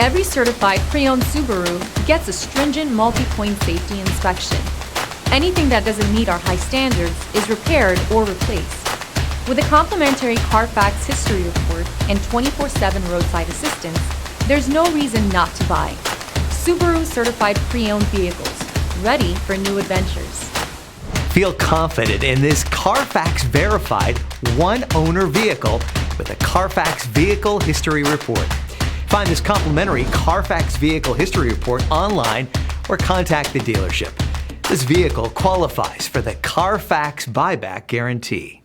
Every certified pre-owned Subaru gets a stringent multi-point safety inspection. Anything that doesn't meet our high standards is repaired or replaced. With a complimentary CarFax history report and 24/7 roadside assistance, there's no reason not to buy. Subaru Certified Pre-Owned Vehicles, ready for new adventures. Feel confident in this CarFax verified one-owner vehicle with a CarFax Vehicle History Report. Find this complimentary CarFax Vehicle History Report online or contact the dealership. This vehicle qualifies for the CarFax buyback guarantee.